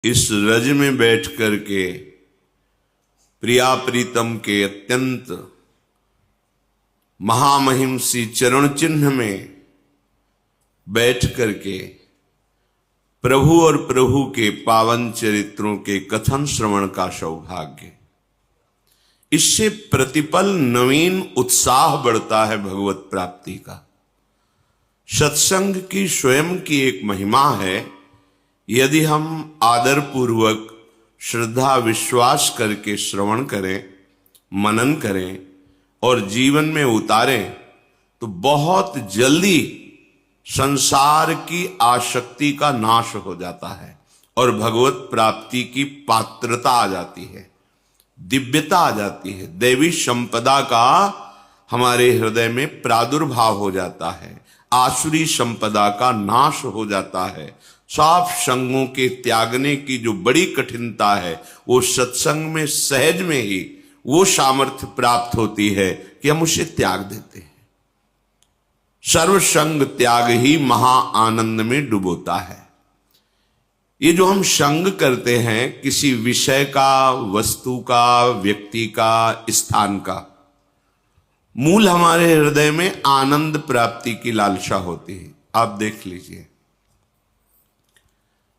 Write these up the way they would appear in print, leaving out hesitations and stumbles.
इस रज में बैठ करके प्रिया प्रीतम के अत्यंत महामहिम सी चरण चिन्ह में बैठ करके प्रभु और प्रभु के पावन चरित्रों के कथन श्रवण का सौभाग्य, इससे प्रतिपल नवीन उत्साह बढ़ता है भगवत प्राप्ति का। सत्संग की स्वयं की एक महिमा है। यदि हम आदर पूर्वक श्रद्धा विश्वास करके श्रवण करें, मनन करें और जीवन में उतारें तो बहुत जल्दी संसार की आसक्ति का नाश हो जाता है और भगवत प्राप्ति की पात्रता आ जाती है, दिव्यता आ जाती है, दैवी संपदा का हमारे हृदय में प्रादुर्भाव हो जाता है, आसुरी संपदा का नाश हो जाता है। साफ संगों के त्यागने की जो बड़ी कठिनता है वो सत्संग में सहज में ही वो सामर्थ्य प्राप्त होती है कि हम उसे त्याग देते हैं। सर्वसंग त्याग ही महा आनंद में डुबोता है। ये जो हम संग करते हैं किसी विषय का, वस्तु का, व्यक्ति का, स्थान का, मूल हमारे हृदय में आनंद प्राप्ति की लालसा होती है। आप देख लीजिए,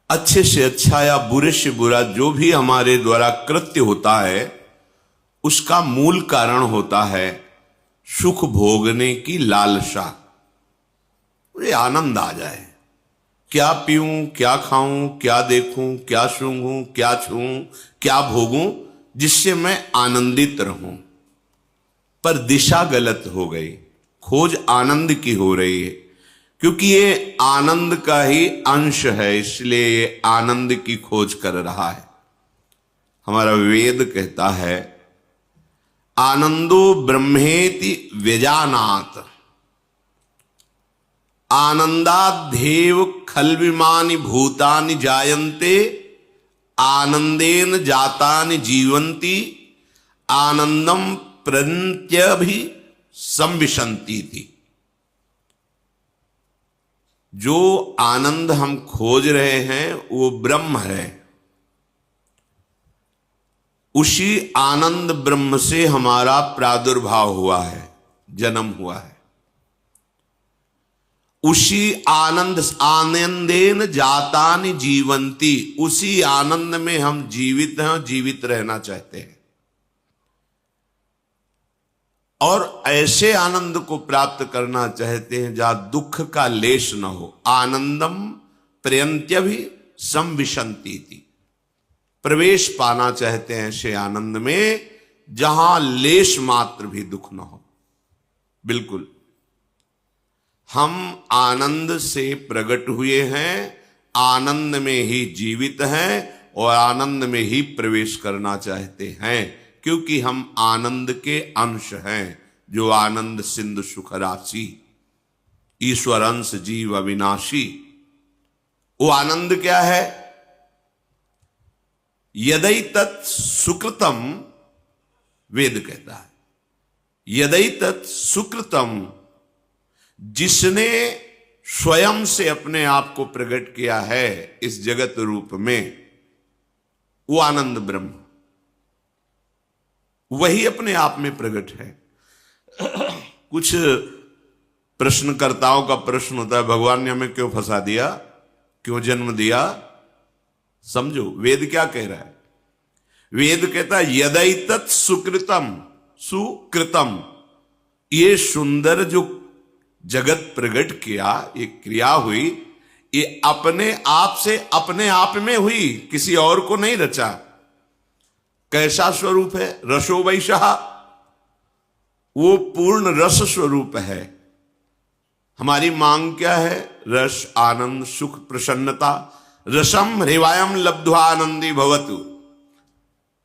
अच्छे से अच्छा या बुरे से बुरा जो भी हमारे द्वारा कृत्य होता है उसका मूल कारण होता है सुख भोगने की लालसा। मुझे आनंद आ जाए, क्या पीऊं, क्या खाऊं, क्या देखूं, क्या सूंघूं, क्या छूऊं, क्या भोगूं, जिससे मैं आनंदित रहूं। पर दिशा गलत हो गई, खोज आनंद की हो रही है, क्योंकि ये आनंद का ही अंश है, इसलिए ये आनंद की खोज कर रहा है। हमारा वेद कहता है आनंदो ब्रह्मेति व्यजानात, आनंदाद्धेव खल्विमानि भूतानि जायन्ते, आनंदेन जातानि जीवन्ति, आनंदम प्रत्यभि संविशन्ति थी। जो आनंद हम खोज रहे हैं वो ब्रह्म है। उसी आनंद ब्रह्म से हमारा प्रादुर्भाव हुआ है, जन्म हुआ है। उसी आनंदेन जातानि जीवंती, उसी आनंद में हम जीवित हैं, जीवित रहना चाहते हैं और ऐसे आनंद को प्राप्त करना चाहते हैं जहां दुख का लेश न हो। आनंदम प्रयंत्यभि संविशन्ति थी, प्रवेश पाना चाहते हैं ऐसे आनंद में जहां लेश मात्र भी दुख न हो। बिल्कुल, हम आनंद से प्रकट हुए हैं, आनंद में ही जीवित हैं और आनंद में ही प्रवेश करना चाहते हैं, क्योंकि हम आनंद के अंश हैं। जो आनंद सिंधु सुख राशि, ईश्वर अंश जीव अविनाशी। वो आनंद क्या है? यदैतत् सुकृतम, वेद कहता है यदैतत् सुकृतम, जिसने स्वयं से अपने आप को प्रकट किया है इस जगत रूप में, वो आनंद ब्रह्म वही अपने आप में प्रकट है। कुछ प्रश्नकर्ताओं का प्रश्न होता है, भगवान ने हमें क्यों फंसा दिया, क्यों जन्म दिया? समझो वेद क्या कह रहा है। वेद कहता है यदैतत् सुकृतम, सुकृतम, ये सुंदर जो जगत प्रकट किया, ये क्रिया हुई, ये अपने आप से अपने आप में हुई, किसी और को नहीं रचा। कैसा स्वरूप है? रसो वैशः, वो पूर्ण रस स्वरूप है। हमारी मांग क्या है? रस, आनंद, सुख, प्रसन्नता। रसम हृवायम लब्ध्वा आनंदी भवतु।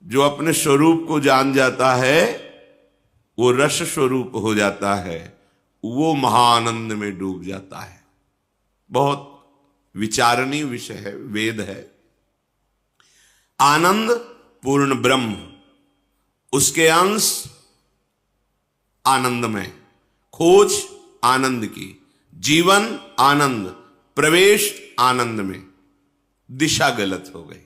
जो अपने स्वरूप को जान जाता है वो रस स्वरूप हो जाता है, वो महाआनंद में डूब जाता है। बहुत विचारणीय विषय है, वेद है। आनंद पूर्ण ब्रह्म, उसके अंश आनंद में, खोज आनंद की, जीवन आनंद, प्रवेश आनंद में। दिशा गलत हो गई।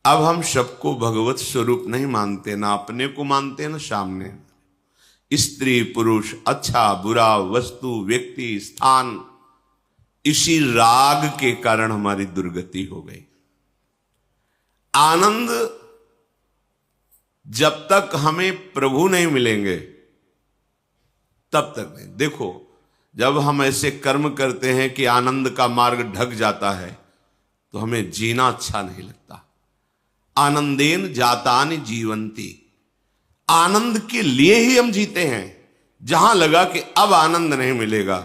अब हम सबको भगवत स्वरूप नहीं मानते, ना अपने को मानते ना सामने। स्त्री पुरुष, अच्छा बुरा, वस्तु, व्यक्ति, स्थान, इसी राग के कारण हमारी दुर्गति हो गई। आनंद जब तक हमें प्रभु नहीं मिलेंगे तब तक नहीं। देखो, जब हम ऐसे कर्म करते हैं कि आनंद का मार्ग ढक जाता है तो हमें जीना अच्छा नहीं लगता। आनंदेन जातानि जीवंती, आनंद के लिए ही हम जीते हैं। जहां लगा कि अब आनंद नहीं मिलेगा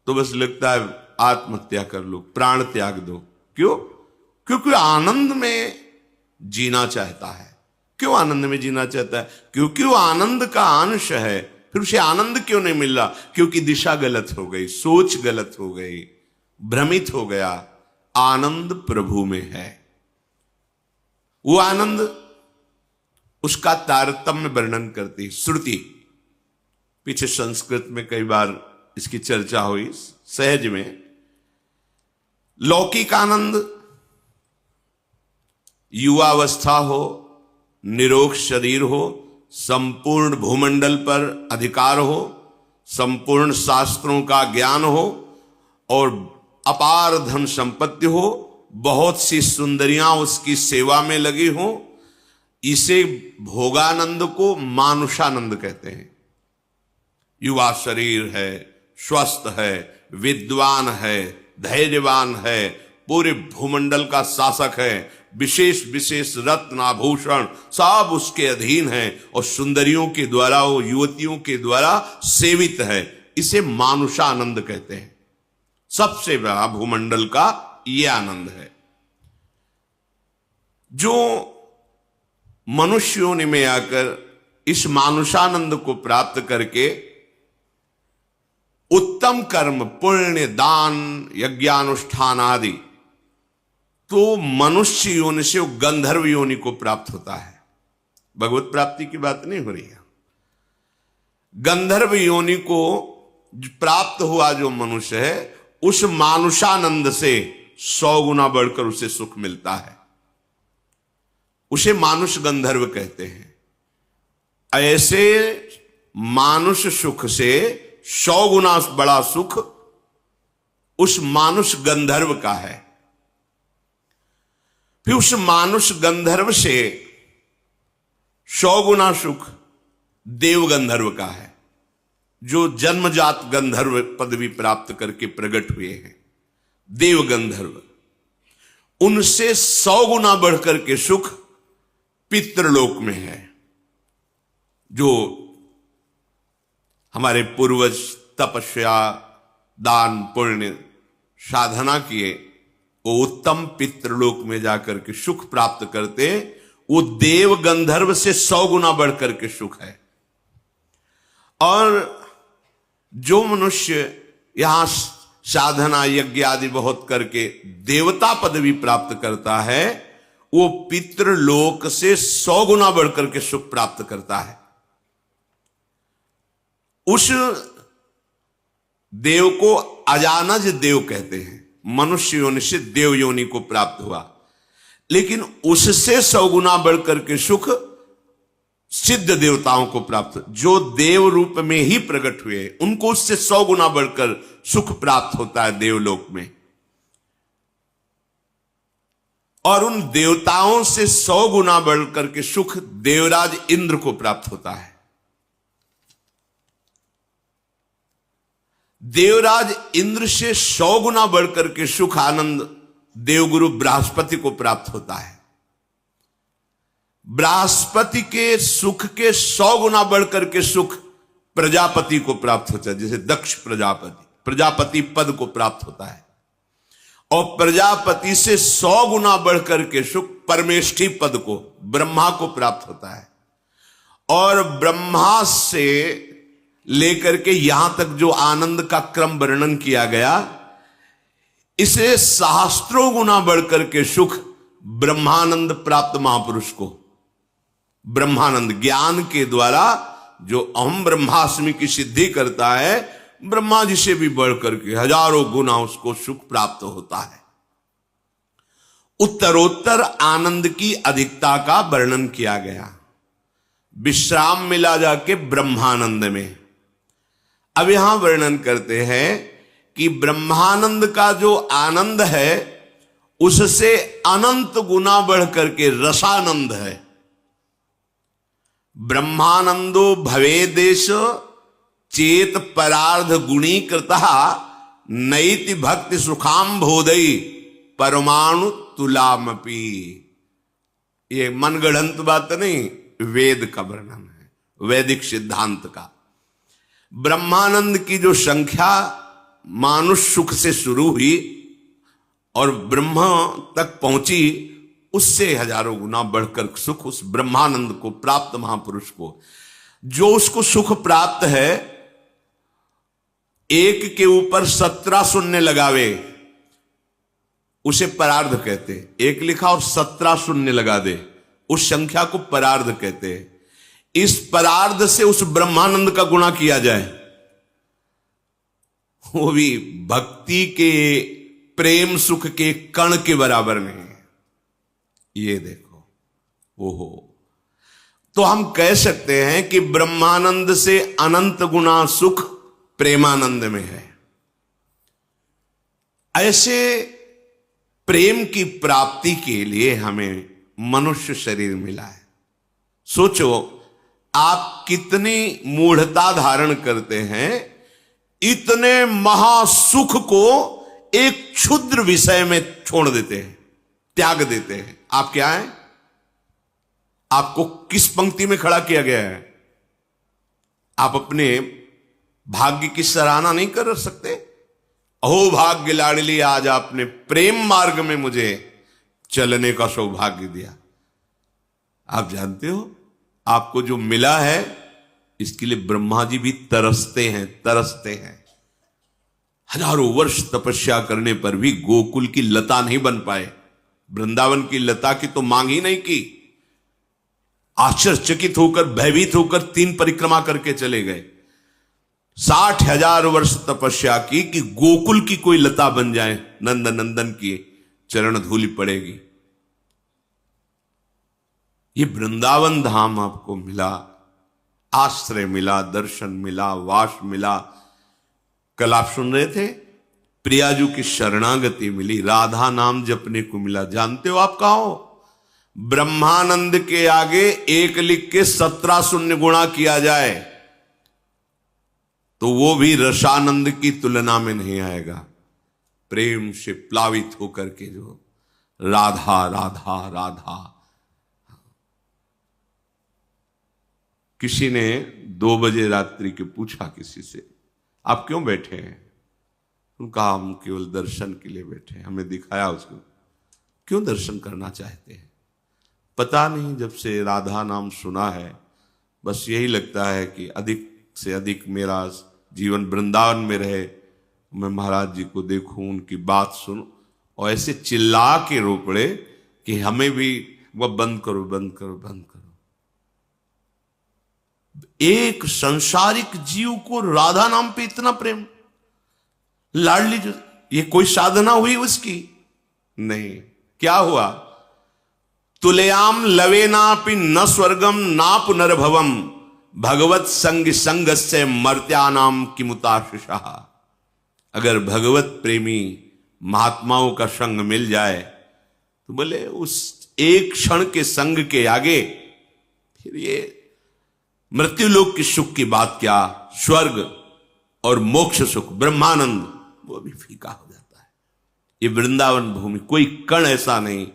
तो बस लगता है आत्महत्या कर लो, प्राण त्याग दो। क्यों? क्योंकि आनंद में जीना चाहता है। क्यों आनंद में जीना चाहता है? क्योंकि वो आनंद का अंश है। फिर उसे आनंद क्यों नहीं मिल रहा? क्योंकि दिशा गलत हो गई, सोच गलत हो गई, भ्रमित हो गया। आनंद प्रभु में है। वो आनंद, उसका तारतम्य वर्णन करती श्रुति। पीछे संस्कृत में कई बार इसकी चर्चा हुई, सहज में। लौकिक आनंद, युवावस्था हो, निरोग शरीर हो, संपूर्ण भूमंडल पर अधिकार हो, संपूर्ण शास्त्रों का ज्ञान हो और अपार धन संपत्ति हो, बहुत सी सुंदरियां उसकी सेवा में लगी हो, इसे भोगानंद को मानुषानंद कहते हैं। युवा शरीर है, स्वस्थ है, विद्वान है, धैर्यवान है, पूरे भूमंडल का शासक है, विशेष विशेष रत्न आभूषण सब उसके अधीन है और सुंदरियों के द्वारा, वो युवतियों के द्वारा सेवित है। इसे मानुषानंद कहते हैं। सबसे बड़ा भूमंडल का ये आनंद है। जो मनुष्यों ने में आकर इस मानुषानंद को प्राप्त करके उत्तम कर्म, पुण्य, दान, यज्ञानुष्ठान आदि, तो मनुष्य योनि से गंधर्व योनि को प्राप्त होता है। भगवत प्राप्ति की बात नहीं हो रही है। गंधर्व योनि को प्राप्त हुआ जो मनुष्य है, उस मानुषानंद से 100 गुना बढ़कर उसे सुख मिलता है। उसे मानुष गंधर्व कहते हैं। ऐसे मानुष सुख से 100 गुना बड़ा सुख उस मानुष गंधर्व का है। फिर उस मानुष गंधर्व से 100 गुना सुख देव गंधर्व का है, जो जन्मजात गंधर्व पदवी प्राप्त करके प्रकट हुए हैं। देव गंधर्व, उनसे 100 गुना बढ़कर के सुख पितृलोक में है। जो हमारे पूर्वज तपस्या, दान, पुण्य, साधना किए, वो उत्तम पितृलोक में जाकर के सुख प्राप्त करते। वो देव गंधर्व से 100 गुना बढ़कर के सुख है। और जो मनुष्य यहां साधना, यज्ञ आदि बहुत करके देवता पदवी प्राप्त करता है, वो पितृलोक से 100 गुना बढ़कर के सुख प्राप्त करता है। उस देव को अजानज देव कहते हैं। मनुष्य योनि से देव योनि को प्राप्त हुआ, लेकिन उससे 100 गुना बढ़कर के सुख सिद्ध देवताओं को प्राप्त, जो देव रूप में ही प्रकट हुए, उनको उससे 100 गुना बढ़कर सुख प्राप्त होता है देवलोक में। और उन देवताओं से 100 गुना बढ़कर के सुख देवराज इंद्र को प्राप्त होता है। देवराज इंद्र से 100 गुना बढ़कर के सुख, आनंद देवगुरु बृहस्पति को प्राप्त होता है। बृहस्पति के सुख के 100 गुना बढ़कर के सुख प्रजापति को प्राप्त होता है। जैसे दक्ष प्रजापति पद को प्राप्त होता है। और प्रजापति से 100 गुना बढ़कर के सुख परमेष्ठी पद को, ब्रह्मा को प्राप्त होता है। और ब्रह्मा से लेकर के यहां तक जो आनंद का क्रम वर्णन किया गया, इसे सहस्त्रों गुना बढ़कर के सुख ब्रह्मानंद प्राप्त महापुरुष को, ब्रह्मानंद ज्ञान के द्वारा जो अहम ब्रह्मास्मि की सिद्धि करता है, ब्रह्मा जी से भी बढ़कर के हजारों गुना उसको सुख प्राप्त होता है। उत्तरोत्तर आनंद की अधिकता का वर्णन किया गया। विश्राम मिला जाके ब्रह्मानंद में। अब यहां वर्णन करते हैं कि ब्रह्मानंद का जो आनंद है उससे अनंत गुना बढ़ करके रसानंद है। ब्रह्मानंदो भवेदेश चेत परार्ध गुणीकृता नैति भक्ति सुखाम बोधई परमाणु तुलामपि। ये मनगढ़ंत बात नहीं, वेद का वर्णन है, वैदिक सिद्धांत का। ब्रह्मानंद की जो संख्या मानुष सुख से शुरू हुई और ब्रह्म तक पहुंची, उससे हजारों गुना बढ़कर सुख उस ब्रह्मानंद को प्राप्त महापुरुष को, जो उसको सुख प्राप्त है, एक के ऊपर 17 शून्य लगावे उसे परार्ध कहते। एक लिखा और 17 शून्य लगा दे, उस संख्या को परार्ध कहते हैं। इस परार्ध से उस ब्रह्मानंद का गुणा किया जाए, वो भी भक्ति के प्रेम सुख के कण के बराबर नहीं है। ये देखो, ओहो, तो हम कह सकते हैं कि ब्रह्मानंद से अनंत गुना सुख प्रेमानंद में है। ऐसे प्रेम की प्राप्ति के लिए हमें मनुष्य शरीर मिला है। सोचो, आप कितनी मूढ़ता धारण करते हैं, इतने महासुख को एक क्षुद्र विषय में छोड़ देते हैं, त्याग देते हैं। आप क्या हैं? आपको किस पंक्ति में खड़ा किया गया है? आप अपने भाग्य की सराहना नहीं कर सकते? अहो भाग्य लाडली, आज आपने प्रेम मार्ग में मुझे चलने का सौभाग्य दिया। आप जानते हो, आपको जो मिला है इसके लिए ब्रह्मा जी भी तरसते हैं। हजारों वर्ष तपस्या करने पर भी गोकुल की लता नहीं बन पाए, वृंदावन की लता की तो मांग ही नहीं की। आश्चर्यचकित होकर, भयभीत होकर 3 परिक्रमा करके चले गए। 60,000 वर्ष तपस्या की कि गोकुल की कोई लता बन जाए, नंद नंदन की चरण धूलि पड़ेगी। ये वृंदावन धाम आपको मिला, आश्रय मिला, दर्शन मिला, वास मिला। कल आप सुन रहे थे, प्रियाजू की शरणागति मिली, राधा नाम जपने को मिला। जानते हो आप कहां हो? ब्रह्मानंद के आगे 1 लिख के 17 शून्य गुणा किया जाए तो वो भी रसानंद की तुलना में नहीं आएगा। प्रेम से प्लावित होकर के जो राधा राधा राधा। किसी ने 2 बजे रात्रि के पूछा किसी से, आप क्यों बैठे हैं? उनका हम केवल दर्शन के लिए बैठे हैं। हमें दिखाया उसको, क्यों दर्शन करना चाहते हैं? पता नहीं, जब से राधा नाम सुना है बस यही लगता है कि अधिक से अधिक मेरा जीवन वृंदावन में रहे, मैं महाराज जी को देखूं, उनकी बात सुनूं, और ऐसे चिल्ला के रो पड़े कि हमें भी वह बंद करो बंद करो बंद करो। एक संसारिक जीव को राधा नाम पे इतना प्रेम, लाडली, जो ये कोई साधना हुई उसकी? नहीं। क्या हुआ? तुलयाम लवेनापि न स्वर्गम ना पुनर्भवम भगवत संग संगस्य मर्त्यानाम किमुताशिषा। अगर भगवत प्रेमी महात्माओं का संग मिल जाए तो बोले उस एक क्षण के संग के आगे फिर ये मृत्युलोक की सुख की बात क्या, स्वर्ग और मोक्ष सुख, ब्रह्मानंद, वो भी फीका हो जाता है। ये वृंदावन भूमि, कोई कण ऐसा नहीं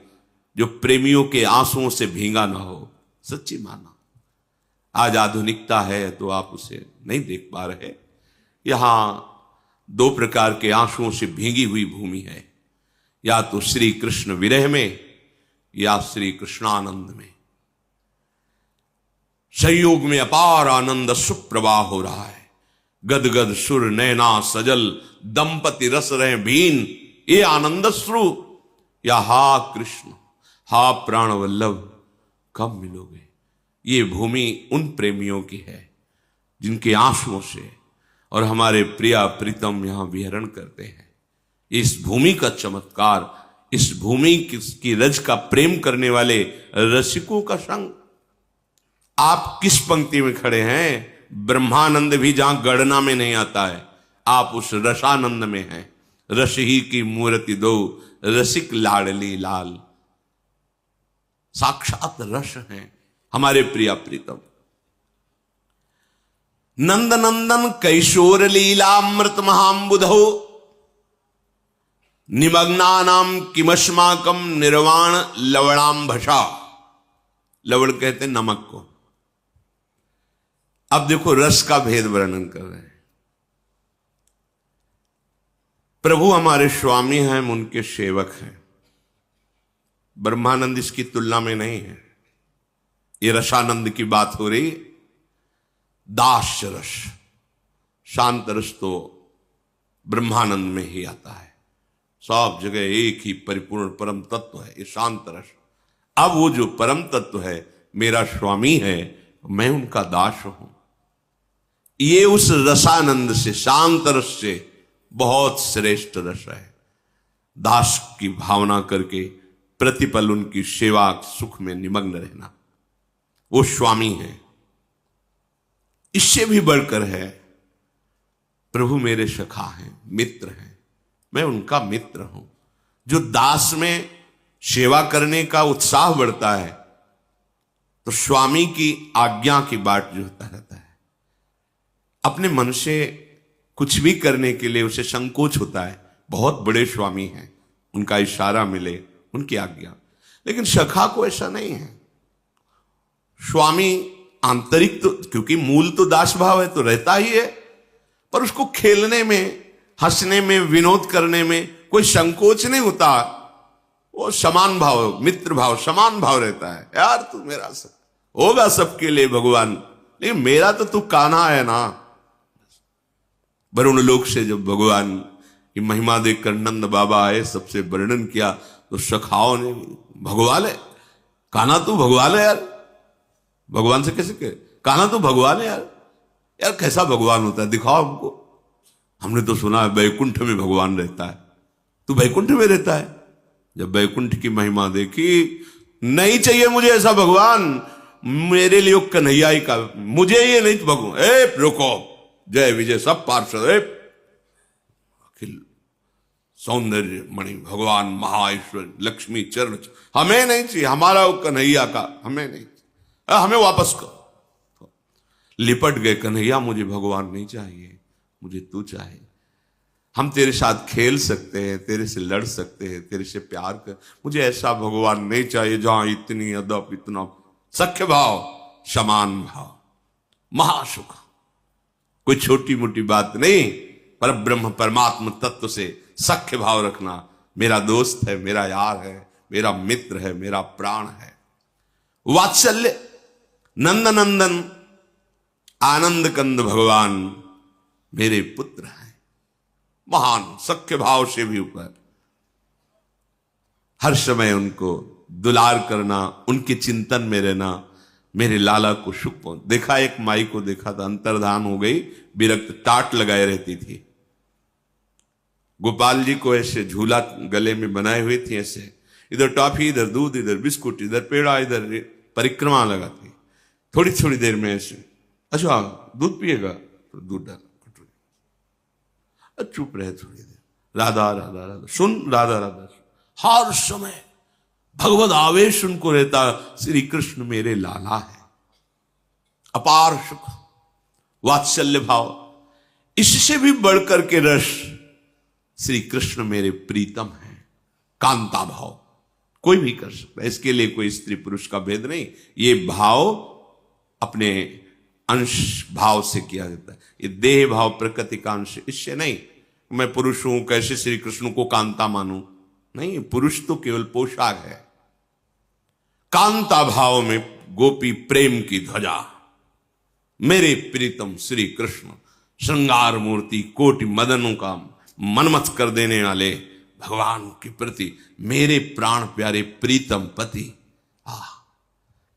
जो प्रेमियों के आंसुओं से भींगा ना हो। सच्ची माना, आज आधुनिकता है तो आप उसे नहीं देख पा रहे। यहां 2 प्रकार के आंसुओं से भींगी हुई भूमि है, या तो श्री कृष्ण विरह में या श्री कृष्णानंद में। संयोग में अपार आनंद सुप्रवाह हो रहा है। गदगद सुर नैना सजल दंपति रस रहे भीन, ये आनंद श्रु। या हा कृष्ण हा प्राण वल्लभ कब मिलोगे। ये भूमि उन प्रेमियों की है जिनके आंसुओं से और हमारे प्रिया प्रीतम यहां विहरण करते हैं। इस भूमि का चमत्कार इस भूमि की रज का प्रेम करने वाले रसिकों का संग। आप किस पंक्ति में खड़े हैं? ब्रह्मानंद भी जहां गणना में नहीं आता है, आप उस रसानंद में हैं। रस ही की मूर्ति दो, रसिक लाडली लाल। साक्षात रस हैं हमारे प्रिया प्रीतम। नंद नंदन कैशोर लीलामृत महाम्बुधो, निमग्नानाम किमस्माकम निर्वाण लवणांभषा। लवण कहते नमक को। अब देखो रस का भेद वर्णन कर रहे हैं। प्रभु हमारे स्वामी हैं, हम उनके सेवक हैं। ब्रह्मानंद इसकी तुलना में नहीं है। ये रसानंद की बात हो रही। दास रस, शांत रस तो ब्रह्मानंद में ही आता है। सब जगह एक ही परिपूर्ण परम तत्व है, ये शांत रस। अब वो जो परम तत्व है मेरा स्वामी है, मैं उनका दास हूं। ये उस रसानंद से, शांत रस से बहुत श्रेष्ठ रस है। दास की भावना करके प्रतिपल उनकी सेवा सुख में निमग्न रहना, वो स्वामी है। इससे भी बढ़कर है, प्रभु मेरे सखा हैं, मित्र हैं, मैं उनका मित्र हूं। जो दास में सेवा करने का उत्साह बढ़ता है तो स्वामी की आज्ञा की बाट जो होता रहता है। अपने मन से कुछ भी करने के लिए उसे संकोच होता है। बहुत बड़े स्वामी हैं, उनका इशारा मिले, उनकी आज्ञा। लेकिन सखा को ऐसा नहीं है। स्वामी आंतरिक तो, क्योंकि मूल तो दास भाव है, तो रहता ही है, पर उसको खेलने में, हंसने में, विनोद करने में कोई संकोच नहीं होता। वो समान भाव, मित्र भाव, समान भाव रहता है। यार तू मेरा सब होगा, सबके लिए भगवान, लेकिन मेरा तो तू कान्हा है ना। वरुण लोक से जब भगवान की महिमा देखकर नंद बाबा आए, सबसे वर्णन किया, तो सखाओं ने भगवान है, कान्हा तू भगवान है यार। भगवान से कैसे कहे, कान्हा तू भगवान है यार। यार कैसा भगवान होता है, दिखाओ हमको। हमने तो सुना है बैकुंठ में भगवान रहता है, तू बैकुंठ में रहता है। जब बैकुंठ की महिमा देखी, नहीं चाहिए मुझे ऐसा भगवान, मेरे लिए कन्हैया ही का, मुझे ये नहीं भगवान। ए रुको, जय विजय सब पार्षद, अखिल सौंदर्य मणि भगवान महाईश्वर लक्ष्मी चरण, हमें नहीं चाहिए, हमारा वो कन्हैया का हमें नहीं, हमें वापस करो। लिपट गए, कन्हैया मुझे भगवान नहीं चाहिए, मुझे तू चाहिए। हम तेरे साथ खेल सकते हैं, तेरे से लड़ सकते हैं, तेरे से प्यार कर, मुझे ऐसा भगवान नहीं चाहिए जहां इतनी अदब, इतना सख्य भाव, समान भाव, महासुख। कोई छोटी मोटी बात नहीं, पर ब्रह्म परमात्म तत्व से सख्य भाव रखना। मेरा दोस्त है, मेरा यार है, मेरा मित्र है, मेरा प्राण है। वात्सल्य, नंद नंदन आनंद कंद भगवान मेरे पुत्र हैं, महान सख्य भाव से भी ऊपर। हर समय उनको दुलार करना, उनके चिंतन में रहना, मेरे लाला को सुख पहुंच। देखा, एक माई को देखा था, अंतर्धान हो गई, विरक्त, टाट लगाए रहती थी। गोपाल जी को ऐसे झूला गले में बनाए हुई थी, ऐसे इधर टॉफी, इधर दूध, इधर बिस्कुट, इधर पेड़ा, इधर परिक्रमा लगाती। थोड़ी थोड़ी देर में ऐसे, अच्छा दूध पिएगा तो दूध डाल, चुप रहे थोड़ी देर, राधा राधा राधा सुन, राधा राधा सुन। हर समय भगवत आवेश उनको रहता, श्री कृष्ण मेरे लाला है। अपार सुख, वात्सल्य भाव। इससे भी बढ़कर के रस, श्री कृष्ण मेरे प्रीतम है, कांता भाव। कोई भी कर सकता है, इसके लिए कोई स्त्री पुरुष का भेद नहीं। ये भाव अपने अंश भाव से किया जाता है। ये देह भाव, प्रकृति का अंश, इससे नहीं। मैं पुरुष हूं, कैसे श्री कृष्ण को कांता मानूं? नहीं, पुरुष तो केवल पोशाक है। कांता भाव में गोपी प्रेम की ध्वजा, मेरे प्रीतम श्री कृष्ण, श्रृंगार मूर्ति, कोटि मदनों का मनमथ कर देने वाले भगवान के प्रति मेरे प्राण प्यारे प्रीतम पति।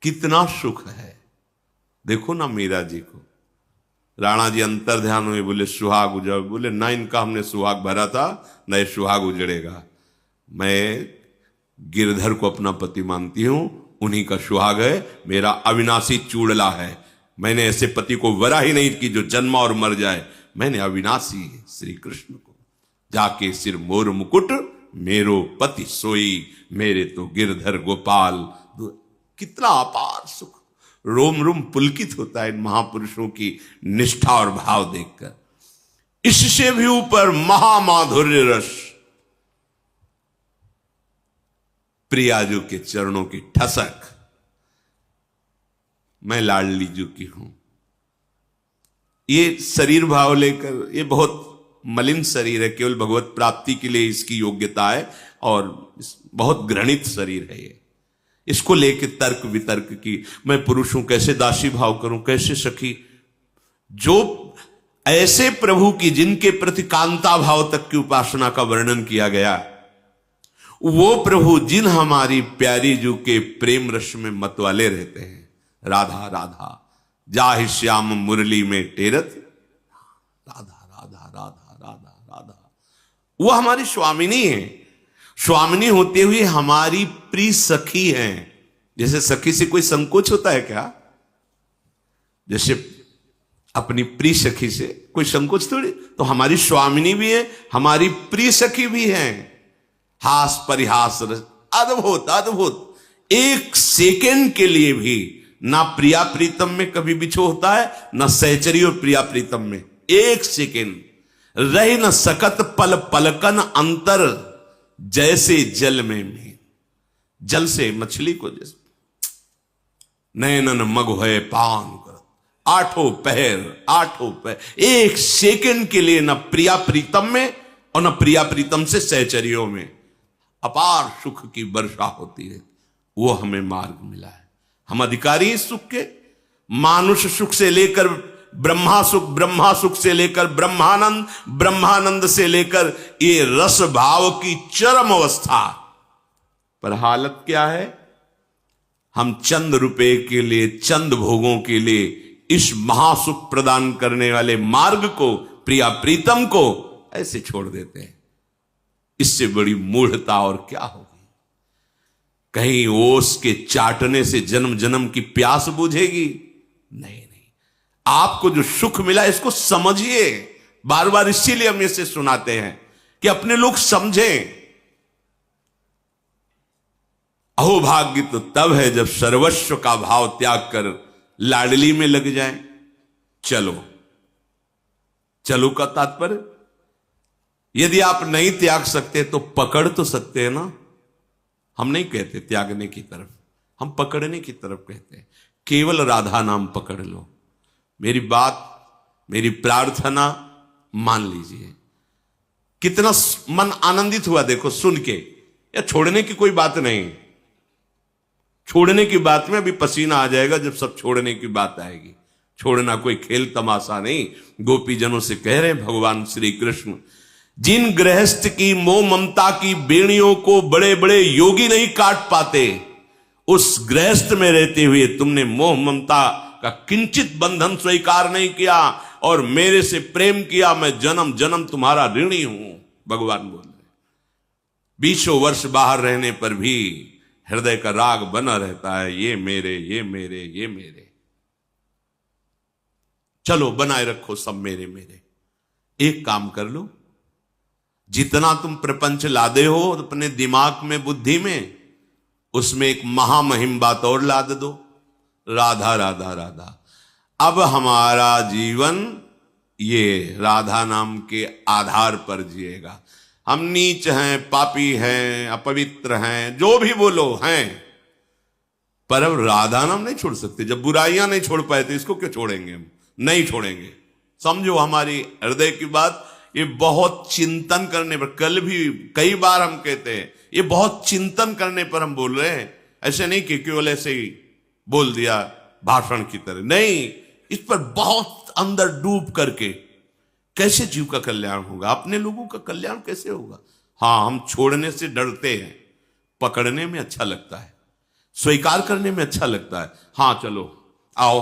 कितना सुख है। देखो ना मीरा जी को, राणा जी अंतर ध्यान हुए, बोले सुहाग उजड़, बोले ना इनका हमने सुहाग भरा था, न ये सुहाग उजड़ेगा। मैं गिरधर को अपना पति मानती हूं, उन्हीं का सुहाग है, मेरा अविनाशी चूड़ला है। मैंने ऐसे पति को वरा ही नहीं कि जो जन्मा और मर जाए। मैंने अविनाशी श्री कृष्ण को, जाके सिर मोर मुकुट मेरो पति सोई, मेरे तो गिरधर गोपाल। कितना अपार सुख, रोम रोम पुलकित होता है इन महापुरुषों की निष्ठा और भाव देखकर। इससे भी ऊपर महामाधुर्य रस, प्रियाजू के चरणों की ठसक। मैं लाडली जू की हूं। ये शरीर भाव लेकर, ये बहुत मलिन शरीर है, केवल भगवत प्राप्ति के लिए इसकी योग्यता है और बहुत घृणित शरीर है ये। इसको लेके तर्क वितर्क की, मैं पुरुष हूं कैसे दासी भाव करूं, कैसे सखी। जो ऐसे प्रभु की जिनके प्रति कांता भाव तक की उपासना का वर्णन किया गया, वो प्रभु जिन हमारी प्यारी जू के प्रेम रस में मतवाले रहते हैं, राधा राधा जाहि श्याम मुरली में टेरत, राधा राधा राधा राधा राधा, वो हमारी स्वामिनी है। स्वामिनी होते हुए हमारी प्रिय सखी हैं। जैसे सखी से कोई संकोच होता है क्या? जैसे अपनी प्रिय सखी से कोई संकोच थोड़ी। तो हमारी स्वामिनी भी है, हमारी प्रिय सखी भी है। हास परिहास अद्भुत अद्भुत। एक सेकेंड के लिए भी ना प्रिया प्रीतम में कभी बिछो होता है, ना सहचरी और प्रिया प्रीतम में एक सेकेंड रही न सकत पल पलकन अंतर, जैसे जल में जल से मछली को जैसे नैनन मग है पान कर, आठों पहर एक सेकंड के लिए न प्रिया प्रीतम में और न प्रिया प्रीतम से सहचरियों में अपार सुख की वर्षा होती है। वो हमें मार्ग मिला है। हम अधिकारी सुख के, मानुष सुख से लेकर ब्रह्मा सुख से लेकर ब्रह्मानंद, ब्रह्मानंद से लेकर ये रस भाव की चरम अवस्था। पर हालत क्या है? हम चंद रुपए के लिए, चंद भोगों के लिए इस महासुख प्रदान करने वाले मार्ग को, प्रिया प्रीतम को ऐसे छोड़ देते हैं। इससे बड़ी मूढ़ता और क्या होगी? कहीं ओस के चाटने से जन्म जन्म की प्यास बुझेगी? नहीं। आपको जो सुख मिला इसको समझिए। बार बार इसीलिए हम इसे सुनाते हैं कि अपने लोग समझें। अहोभाग्य तो तब है जब सर्वस्व का भाव त्याग कर लाडली में लग जाए। चलो का तात्पर्य, यदि आप नहीं त्याग सकते तो पकड़ तो सकते हैं ना। हम नहीं कहते त्यागने की तरफ, हम पकड़ने की तरफ कहते हैं। केवल राधा नाम पकड़ लो। मेरी बात, मेरी प्रार्थना मान लीजिए। कितना मन आनंदित हुआ देखो सुन के। या छोड़ने की कोई बात नहीं, छोड़ने की बात में अभी पसीना आ जाएगा जब सब छोड़ने की बात आएगी। छोड़ना कोई खेल तमाशा नहीं। गोपीजनों से कह रहे हैं भगवान श्री कृष्ण, जिन गृहस्थ की मोह ममता की बेड़ियों को बड़े बड़े योगी नहीं काट पाते, उस गृहस्थ में रहते हुए तुमने मोह ममता का किंचित बंधन स्वीकार नहीं किया और मेरे से प्रेम किया। मैं जन्म जन्म तुम्हारा ऋणी हूं। भगवान बोल रहे 20 वर्ष बाहर रहने पर भी हृदय का राग बना रहता है, ये मेरे, ये मेरे, ये मेरे। चलो बनाए रखो सब मेरे मेरे। एक काम कर लो, जितना तुम प्रपंच लादे हो अपने दिमाग में, बुद्धि में, उसमें एक महामहिम बात और लाद दो, राधा राधा राधा। अब हमारा जीवन ये राधा नाम के आधार पर जिएगा। हम नीच हैं, पापी हैं, अपवित्र हैं, जो भी बोलो हैं, पर अब राधा नाम नहीं छोड़ सकते। जब बुराइयां नहीं छोड़ पाए तो इसको क्यों छोड़ेंगे? हम नहीं छोड़ेंगे। समझो हमारी हृदय की बात। ये बहुत चिंतन करने पर, कल भी कई बार हम कहते हैं, ये बहुत चिंतन करने पर हम बोल रहे हैं। ऐसे नहीं कि केवल ऐसे ही बोल दिया भाषण की तरह, नहीं। इस पर बहुत अंदर डूब करके कैसे जीव का कल्याण होगा, अपने लोगों का कल्याण कैसे होगा। हाँ, हम छोड़ने से डरते हैं, पकड़ने में अच्छा लगता है, स्वीकार करने में अच्छा लगता है। हाँ चलो आओ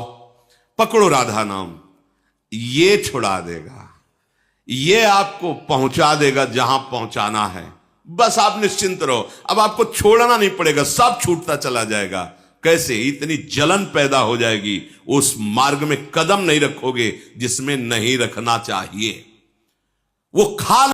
पकड़ो राधा नाम, ये छुड़ा देगा, ये आपको पहुंचा देगा जहां पहुंचाना है। बस आप निश्चिंत रहो, अब आपको छोड़ना नहीं पड़ेगा, सब छूटता चला जाएगा। कैसे? इतनी जलन पैदा हो जाएगी, उस मार्ग में कदम नहीं रखोगे जिसमें नहीं रखना चाहिए। वो खा